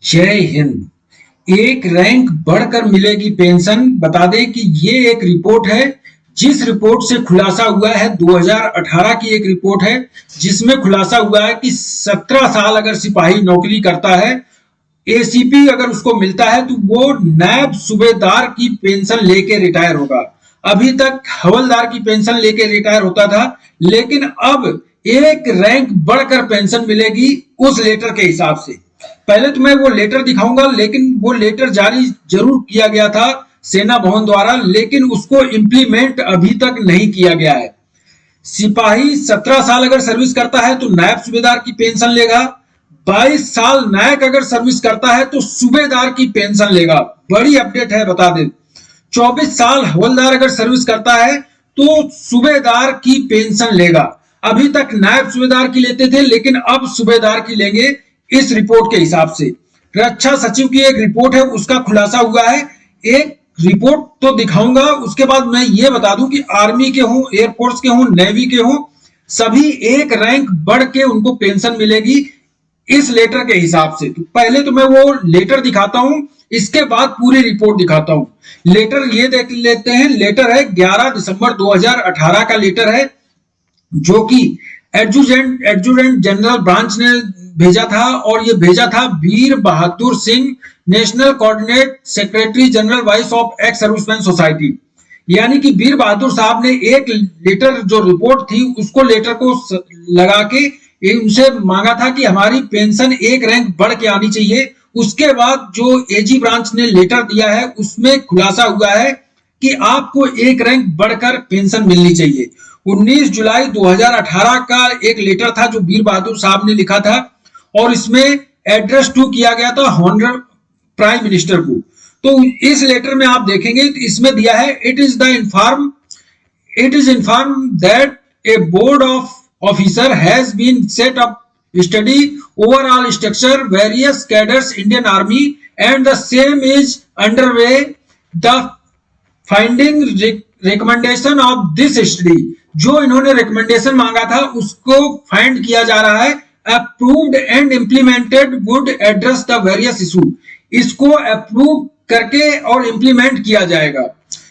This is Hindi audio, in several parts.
जय हिंद। एक रैंक बढ़कर मिलेगी पेंशन। बता दें कि ये एक रिपोर्ट है, जिस रिपोर्ट से खुलासा हुआ है 2018 की एक रिपोर्ट है, जिसमें खुलासा हुआ है कि 17 साल अगर सिपाही नौकरी करता है, एसीपी अगर उसको मिलता है तो वो नायब सूबेदार की पेंशन लेके रिटायर होगा। अभी तक हवलदार की पेंशन लेके रिटायर होता था, लेकिन अब एक रैंक बढ़कर पेंशन मिलेगी उस लेटर के हिसाब से। पहले तो मैं वो लेटर दिखाऊंगा, लेकिन वो लेटर जारी जरूर किया गया था सेना भवन द्वारा, लेकिन उसको इंप्लीमेंट अभी तक नहीं किया गया है। सिपाही 17 साल अगर सर्विस करता है तो नायब सूबेदार की पेंशन लेगा। 22 साल नायक अगर सर्विस करता है तो सूबेदार की पेंशन लेगा। बड़ी अपडेट है, बता दें। 24 साल हवलदार अगर सर्विस करता है तो सूबेदार की पेंशन लेगा। अभी तक नायब सूबेदार की लेते थे, लेकिन अब सूबेदार की लेंगे इस रिपोर्ट के हिसाब से। रक्षा सचिव की एक रिपोर्ट है, उसका खुलासा हुआ है। एक रिपोर्ट तो दिखाऊंगा, उसके बाद मैं ये बता दूं कि आर्मी के हों, एयरफोर्स के हों, नेवी के हों, सभी एक रैंक बढ़ के उनको पेंशन मिलेगी इस लेटर के हिसाब से। तो पहले तो मैं वो लेटर दिखाता हूं, इसके बाद पूरी रिपोर्ट दिखाता हूं। लेटर ये देख लेते हैं। लेटर है 11 दिसंबर 2018 का लेटर है, जो कि एडजुटेंट जनरल ब्रांच ने भेजा था, और ये भेजा था Veer Bahadur Singh, national coordinate secretary general vice of ex serviceman society. यानी कि वीर बहादुर साहब ने एक लेटर, जो रिपोर्ट थी, उसको लेटर को लगा के उनसे मांगा था कि हमारी पेंशन एक रैंक बढ़ के आनी चाहिए। उसके बाद जो एजी ब्रांच ने लेटर दिया है, उसमें खुलासा हुआ है कि आपको एक रैंक बढ़कर पेंशन मिलनी चाहिए। 19 जुलाई 2018 का एक लेटर था जो वीर बहादुर साहब ने लिखा था, और इसमें एड्रेस टू किया गया था हॉनरल प्राइम मिनिस्टर को। तो इस लेटर में आप देखेंगे तो इसमें दिया है, it is inform that a board of officer has been set up study overall structure various cadres Indian Army and the same is underway. The finding recommendation of this study, जो इन्होंने रिकमेंडेशन मांगा था उसको फाइंड किया जा रहा है। Approved and implemented would address the various issue, इसको अप्रूव करके और इम्प्लीमेंट किया जाएगा।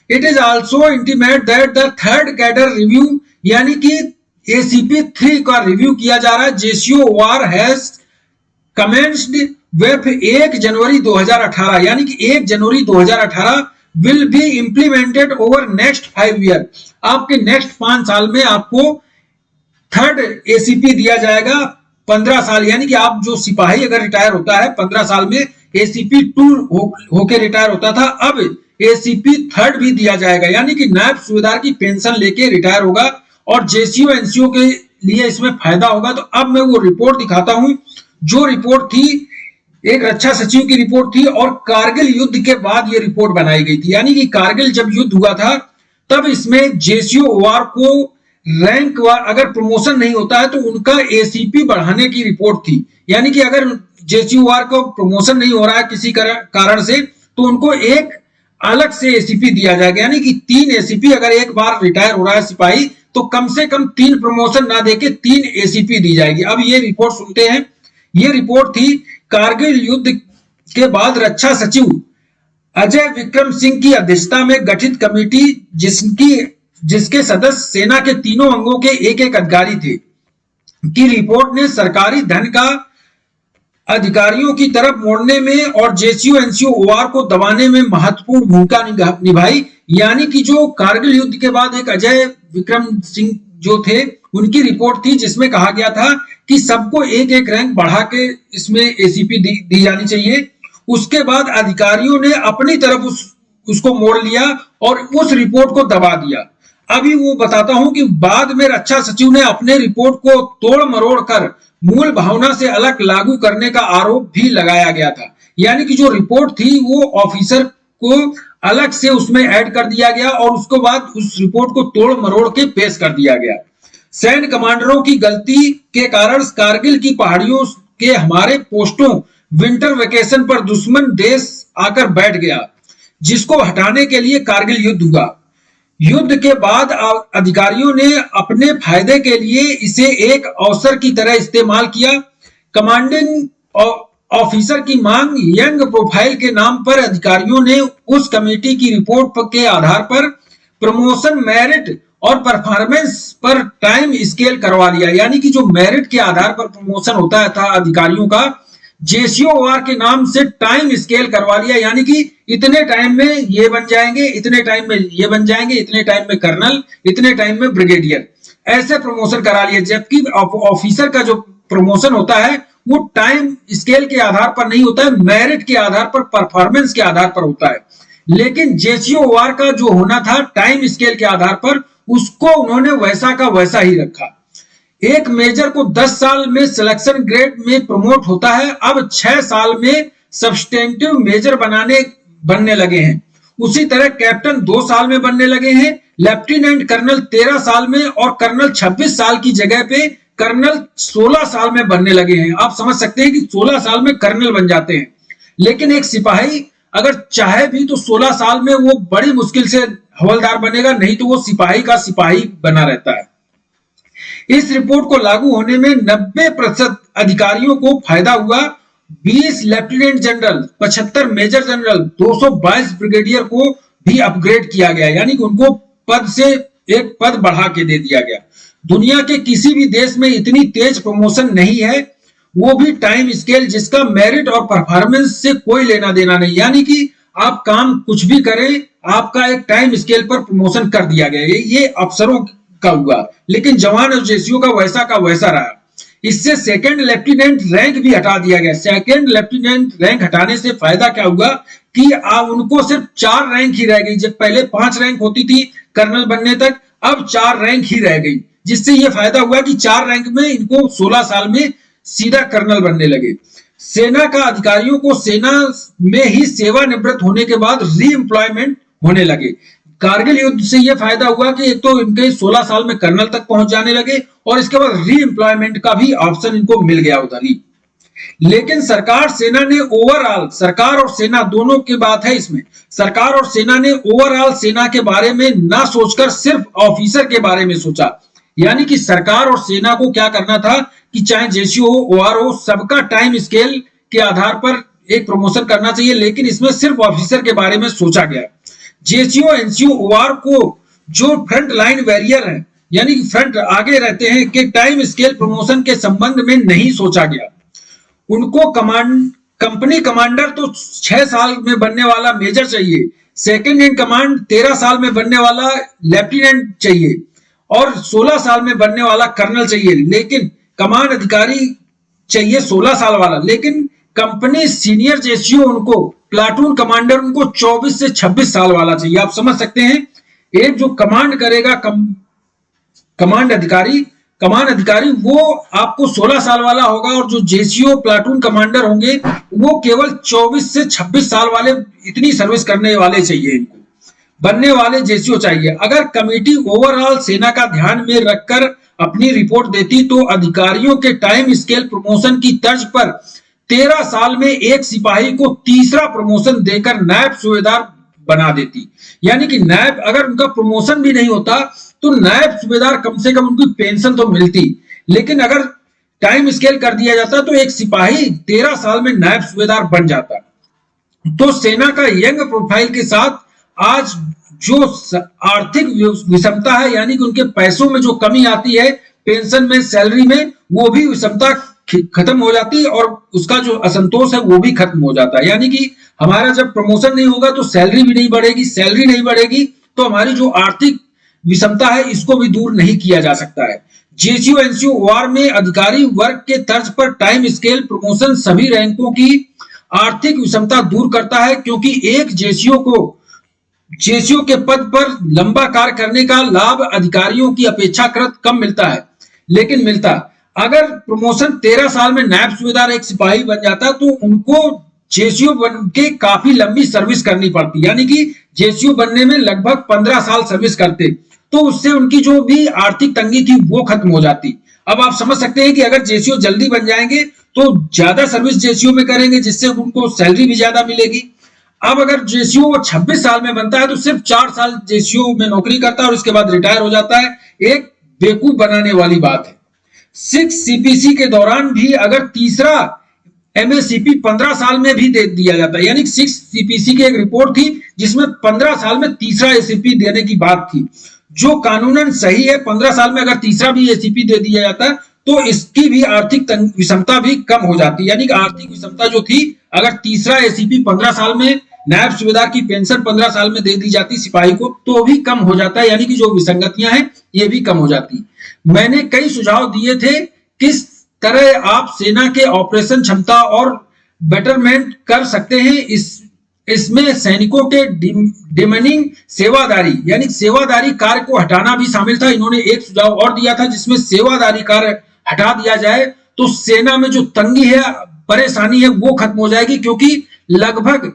It is also intimate that the third cadre review, यानी कि एसीपी 3 का रिव्यू किया जा रहा है। JCO war has commenced with 1 जनवरी 2018, यानी कि 1 जनवरी 2018 will be implemented over next 5 year. आपके नेक्स्ट 5 साल में आपको थर्ड एसीपी दिया जाएगा 15 साल, यानी कि आप जो सिपाही अगर रिटायर होता है 15 साल में एसीपी 2 होके रिटायर होता था, अब एसीपी थर्ड भी दिया जाएगा, यानी कि नायब सूबेदार की पेंशन लेके रिटायर होगा और जेसीओ एनसीओ के लिए इसमें फायदा होगा। तो अब मैं वो रिपोर्ट दिखाता हूं, जो रिपोर्ट थी एक रक्षा सचिव की रिपोर्ट थी, और कारगिल युद्ध के बाद ये रिपोर्ट बनाई गई थी। यानी कि कारगिल जब युद्ध हुआ था तब इसमें जेसीओ को रैंक अगर प्रमोशन नहीं होता है तो उनका एसीपी बढ़ाने की रिपोर्ट थी। यानी कि अगर जेसीओ को प्रमोशन नहीं हो रहा है किसी कारण से, तो उनको एक अलग से एसीपी दिया जाएगा। यानी कि 3 एसीपी, अगर एक बार रिटायर हो रहा है सिपाही तो कम से कम 3 प्रमोशन ना देके 3 एसीपी दी जाएगी। अब ये रिपोर्ट सुनते हैं। ये रिपोर्ट थी कारगिल युद्ध के बाद रक्षा सचिव अजय विक्रम सिंह की अध्यक्षता में गठित कमेटी, जिसके सदस्य सेना के तीनों अंगों के एक अधिकारी थे, की रिपोर्ट ने सरकारी धन का अधिकारियों की तरफ मोड़ने में और जेसीओ एनसीओ को दबाने में महत्वपूर्ण भूमिका निभाई। यानी कि जो कारगिल युद्ध के बाद एक अजय विक्रम सिंह जो थे, उनकी रिपोर्ट थी, जिसमें कहा गया था कि सबको एक एक रैंक बढ़ा के इसमें एसीपी दी जानी चाहिए। उसके बाद अधिकारियों ने अपनी तरफ उसको मोड़ लिया और उस रिपोर्ट को दबा दिया। अभी वो बताता हूं कि बाद में रक्षा सचिव ने अपने रिपोर्ट को तोड़ मरोड़ कर मूल भावना से अलग लागू करने का आरोप भी लगाया गया था। यानी कि जो रिपोर्ट थी वो ऑफिसर को अलग से उसमें ऐड कर दिया गया और उसके बाद उस रिपोर्ट को तोड़ मरोड़ के पेश कर दिया गया। सैन्य कमांडरों की गलती के कारण कारगिल की पहाड़ियों के हमारे पोस्टों विंटर वेकेशन पर दुश्मन देश आकर बैठ गया, जिसको हटाने के लिए कारगिल युद्ध हुआ। युद्ध के बाद अधिकारियों ने अपने फायदे के लिए इसे एक अवसर की तरह इस्तेमाल किया। कमांडिंग ऑफिसर की मांग यंग प्रोफाइल के नाम पर अधिकारियों ने उस कमेटी की रिपोर्ट के आधार पर प्रमोशन मेरिट और परफॉर्मेंस पर टाइम स्केल करवा लिया। यानी कि जो मेरिट के आधार पर प्रमोशन होता था अधिकारियों का, जेसीओआर के नाम से टाइम स्केल करवा लिया। यानी कि इतने टाइम में ये बन जाएंगे, इतने टाइम में ये बन जाएंगे, इतने टाइम में कर्नल, इतने टाइम में ब्रिगेडियर, ऐसे प्रमोशन करा लिया। जबकि ऑफिसर का जो प्रमोशन होता है वो टाइम स्केल के आधार पर नहीं होता है, मेरिट के आधार पर, परफॉर्मेंस के आधार पर होता है। लेकिन जेसीओआर का जो होना था टाइम स्केल के आधार पर, उसको उन्होंने वैसा का वैसा ही रखा। एक मेजर को 10 साल में सिलेक्शन ग्रेड में प्रमोट होता है, अब 6 साल में सब्सटेंटिव मेजर बनने लगे हैं। उसी तरह कैप्टन 2 साल में बनने लगे हैं, लेफ्टिनेंट कर्नल 13 साल में और कर्नल 26 साल की जगह पे कर्नल 16 साल में बनने लगे हैं। आप समझ सकते हैं कि 16 साल में कर्नल बन जाते हैं। लेकिन एक सिपाही अगर चाहे भी तो 16 साल में वो बड़ी मुश्किल से हवलदार बनेगा, नहीं तो वो सिपाही का सिपाही बना रहता है। इस रिपोर्ट को लागू होने में 90% अधिकारियों को फायदा हुआ। 20 lieutenant general, 75 major general, 222 brigadier को भी अपग्रेड किया गया। यानी कि उनको पद से एक पद बढ़ा के दे दिया गया। दुनिया के किसी भी देश में इतनी तेज प्रमोशन नहीं है, वो भी टाइम स्केल जिसका मेरिट और परफॉर्मेंस से कोई लेना देना नहीं। यानी कि आप काम कुछ भी करें, आपका एक टाइम स्केल पर प्रमोशन कर दिया गया। ये अफसरों का हुआ, लेकिन जवान और जेसीओ का वैसा रहा। इससे सेकंड लेफ्टिनेंट रैंक भी हटा दिया गया। सेकंड लेफ्टिनेंट रैंक हटाने से फायदा क्या हुआ कि उनको सिर्फ 4 रैंक ही रह गई। जब पहले 5 रैंक होती थी कर्नल बनने तक, अब 4 रैंक ही रह गई, जिससे यह फायदा हुआ कि 4 रैंक में इनको 16 साल में सीधा कर्नल बनने लगे। सेना का अधिकारियों को सेना में ही सेवानिवृत्त होने के बाद री एम्प्लॉयमेंट होने लगे। कारगिल युद्ध से यह फायदा हुआ कि एक तो इनके 16 साल में कर्नल तक पहुंच जाने लगे और इसके बाद री एम्प्लॉयमेंट का भी ऑप्शन इनको मिल गया उधर ही। लेकिन सरकार सेना ने ओवरऑल, सरकार और सेना दोनों की बात है इसमें, सरकार और सेना ने ओवरऑल सेना के बारे में ना सोचकर सिर्फ ऑफिसर के बारे में सोचा। यानी कि सरकार और सेना को क्या करना था कि चाहे जेसीओ हो, ओआर हो, सबका टाइम स्केल के आधार पर एक प्रमोशन करना चाहिए, लेकिन इसमें सिर्फ ऑफिसर के बारे में सोचा गया। जेसीओ, एनसीओ, ओआर को जो फ्रंट लाइन वैरियर है, यानी कि फ्रंट आगे रहते हैं, के टाइम स्केल प्रमोशन के संबंध में नहीं सोचा गया। उनको कंपनी कमांडर तो 6 साल में बनने वाला मेजर चाहिए, सेकंड इन कमांड 13 साल में बनने वाला लेफ्टिनेंट चाहिए और 16 साल में बनने वाला कर्नल चाहिए। लेकिन कमांड अधिकारी चाहिए 16 साल वाला, लेकिन कंपनी सीनियर जेसीओ उनको, प्लाटून कमांडर उनको 24 से 26 साल वाला चाहिए। आप समझ सकते हैं, एक जो कमांड करेगा कमांड अधिकारी वो आपको 16 साल वाला होगा और जो जेसीओ प्लाटून कमांडर होंगे वो केवल 24 से 26 साल वाले, इतनी सर्विस करने वाले चाहिए, इनको बनने वाले जेसीओ चाहिए। अगर कमेटी ओवरऑल सेना का ध्यान में रखकर अपनी रिपोर्ट देती तो अधिकारियों के टाइम स्केल प्रमोशन की तर्ज पर 13 साल में एक सिपाही को तीसरा प्रमोशन देकर नायब सूबेदार बना देती। यानी कि नायब, अगर उनका प्रमोशन भी नहीं होता तो नायब सूबेदार कम से कम उनकी पेंशन तो मिलती, लेकिन अगर टाइम स्केल कर दिया जाता तो एक सिपाही 13 साल में नायब सूबेदार बन जाता। तो सेना का यंग प्रोफाइल के साथ आज जो आर्थिक विषमता है, यानी कि उनके पैसों में जो कमी आती है, पेंशन में, सैलरी में, वो भी विषमता खत्म हो जाती है और उसका जो असंतोष है वो भी खत्म हो जाता है। यानी कि हमारा जब प्रमोशन नहीं होगा तो सैलरी भी नहीं बढ़ेगी, सैलरी नहीं बढ़ेगी तो हमारी जो आर्थिक विषमता है इसको भी दूर नहीं किया जा सकता है। जेसीओ एनसीओ ओआर में अधिकारी वर्ग के तर्ज पर टाइम स्केल प्रमोशन सभी रैंकों की आर्थिक विषमता दूर करता है, क्योंकि एक जेसीओ के पद पर लंबा कार्य करने का लाभ अधिकारियों की अपेक्षाकृत कम मिलता है, लेकिन मिलता। अगर प्रमोशन 13 साल में नायब सूबेदार एक सिपाही बन जाता तो उनको जेसीओ बन के काफी लंबी सर्विस करनी पड़ती, यानी कि जेसीओ बनने में लगभग 15 साल सर्विस करते, तो उससे उनकी जो भी आर्थिक तंगी थी वो खत्म हो जाती। अब आप समझ सकते हैं कि अगर जेसीओ जल्दी बन जाएंगे तो ज्यादा सर्विस जेसीओ में करेंगे, जिससे उनको सैलरी भी ज्यादा मिलेगी। अब अगर जेसीओ 26 साल में बनता है तो सिर्फ 4 साल जेसीओ में नौकरी करता है और उसके बाद रिटायर हो जाता है। एक बेवकूफ बनाने वाली बात है। 6 सीपीसी के दौरान भी अगर तीसरा एमएससीपी 15 साल में भी दे दिया जाता है। यानी 6 सीपीसी की एक रिपोर्ट थी जिसमें 15 साल में तीसरा एसीपी देने की बात थी, जो कानूनन सही है। 15 साल में अगर तीसरा भी एसीपी दे दिया जाता तो इसकी भी आर्थिक विषमता भी कम हो जाती। यानी कि आर्थिक विषमता जो थी, अगर तीसरा एसीपी 15 साल में, नायब सूबेदार की पेंशन 15 साल में दे दी जाती सिपाही को, तो भी कम हो जाता है। यानी कि जो विसंगतियां हैं ये भी कम हो जाती। मैंने कई सुझाव दिए थे किस तरह आप सेना के ऑपरेशन क्षमता और बेटरमेंट कर सकते हैं। इसमें सैनिकों के डिमनिंग सेवादारी यानी सेवादारी कार्य को हटाना भी शामिल था। इन्होंने एक सुझाव और दिया था जिसमें सेवादारी कार्य हटा दिया जाए तो सेना में जो तंगी है, परेशानी है, वो खत्म हो जाएगी, क्योंकि लगभग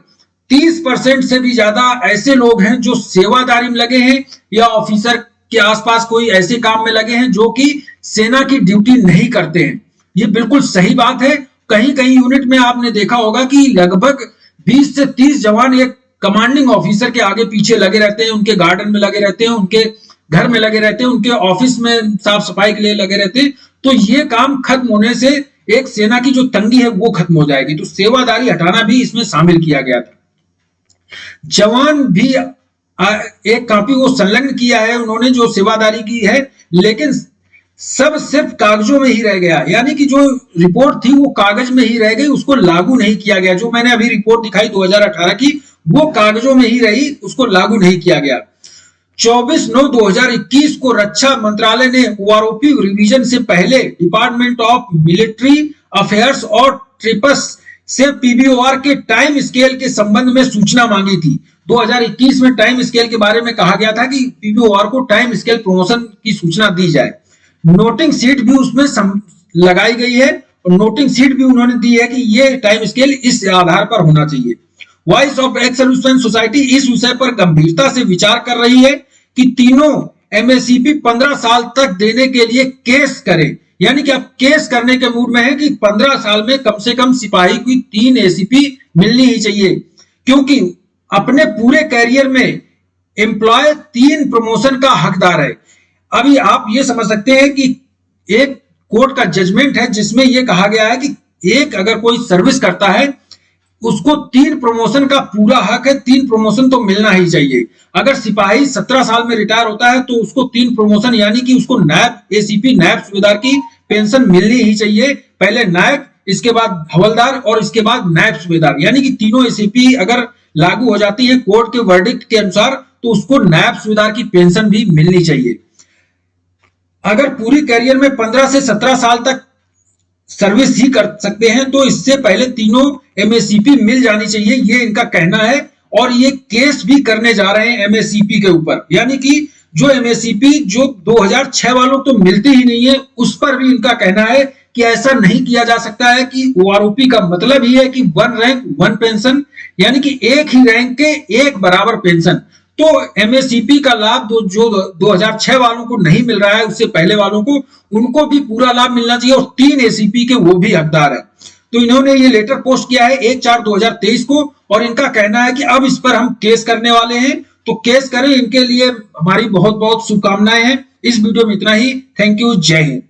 30% से भी ज्यादा ऐसे लोग हैं जो सेवादारी में लगे हैं या ऑफिसर के आसपास कोई ऐसे काम में लगे हैं जो कि सेना की ड्यूटी नहीं करते हैं। ये बिल्कुल सही बात है। कहीं कहीं यूनिट में आपने देखा होगा कि लगभग 20 से 30 जवान एक कमांडिंग ऑफिसर के आगे पीछे लगे रहते हैं, उनके गार्डन में लगे रहते हैं, उनके घर में लगे रहते हैं, उनके ऑफिस में साफ सफाई के लिए लगे रहते हैं। तो ये काम खत्म होने से एक सेना की जो तंगी है वो खत्म हो जाएगी। तो सेवादारी हटाना भी इसमें शामिल किया गया था। जवान भी एक काफी वो संलग्न किया है उन्होंने जो सेवादारी की है, लेकिन सब सिर्फ कागजों में ही रह गया। यानी कि जो रिपोर्ट थी वो कागज में ही रह गई, उसको लागू नहीं किया गया। जो मैंने अभी रिपोर्ट दिखाई 2018 की, वो कागजों में ही रही, उसको लागू नहीं किया गया। 24/9/2021 को रक्षा मंत्रालय ने ओआरओपी रिवीजन से पहले डिपार्टमेंट ऑफ मिलिट्री अफेयर्स और ट्रिपस से पीबीओआर के टाइम स्केल के संबंध में सूचना मांगी थी। 2021 में टाइम स्केल के बारे में कहा गया था कि पीबीओआर को टाइम स्केल प्रमोशन की सूचना दी जाए। नोटिंग सीट भी उसमें लगाई गई है और नोटिंग सीट भी उन्होंने दी है कि ये टाइम स्केल इस आधार पर होना चाहिए। Voice of ex serviceman society इस विषय पर गंभीरता से विचार कर रही है कि तीनों एमएससीपी 15 साल तक देने के लिए केस करें। यानी कि अब केस करने के मूड में है कि 15 साल में कम से कम सिपाही की 3 एसीपी मिलनी ही चाहिए, क्योंकि अपने पूरे कैरियर में एम्प्लॉय 3 प्रमोशन का हकदार है। अभी आप ये समझ सकते हैं कि एक कोर्ट का जजमेंट है जिसमें यह कहा गया है कि एक अगर कोई सर्विस करता है उसको 3 प्रमोशन का पूरा हक है, 3 प्रमोशन तो मिलना ही चाहिए। अगर सिपाही 17 साल में रिटायर होता है तो उसको 3 प्रमोशन यानी कि उसको नायब एसीपी नायब सूबेदार की पेंशन मिलनी ही चाहिए। पहले नायब, इसके बाद हवलदार और इसके बाद नायब सूबेदार, यानी कि तीनों एसीपी अगर लागू हो जाती है कोर्ट के वर्डिक्ट के अनुसार तो उसको नायब सूबेदार की पेंशन भी मिलनी चाहिए। अगर पूरी कैरियर में 15 से 17 साल तक सर्विस ही कर सकते हैं तो इससे पहले तीनों एमएससीपी मिल जानी चाहिए, ये इनका कहना है। और ये केस भी करने जा रहे हैं एमएससीपी के ऊपर, यानी कि जो एमएससीपी जो 2006 वालों को तो मिलती ही नहीं है, उस पर भी इनका कहना है कि ऐसा नहीं किया जा सकता है कि ओआरओपी का मतलब ही है कि 1 रैंक 1 पेंशन, यानी कि एक ही रैंक के एक बराबर पेंशन। तो एमएससीपी का लाभ जो 2006 वालों को नहीं मिल रहा है, उससे पहले वालों को, उनको भी पूरा लाभ मिलना चाहिए और 3 एसीपी के वो भी हकदार है। तो इन्होंने ये लेटर पोस्ट किया है 1/4/2023 को और इनका कहना है कि अब इस पर हम केस करने वाले हैं। तो केस करें, इनके लिए हमारी बहुत बहुत शुभकामनाएं हैं। इस वीडियो में इतना ही। थैंक यू, जय हिंद।